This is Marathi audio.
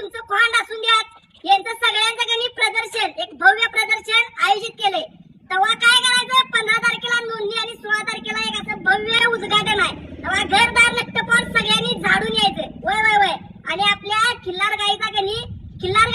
तुमचं खोंड असून द्या, यांचं सगळ्यांचं गणी प्रदर्शन, एक भव्य प्रदर्शन आयोजित केले. तेव्हा काय करायचं, 15 तारखेला नोंदणी आणि 16 तारखेला एक असं भव्य उद्घाटन आहे. तेव्हा घरदार नक्टपॉट सगळ्यांनी झाडून यायचं. वय वय वय. आणि आपल्या खिल्लार गाईचा गणी खिल्लार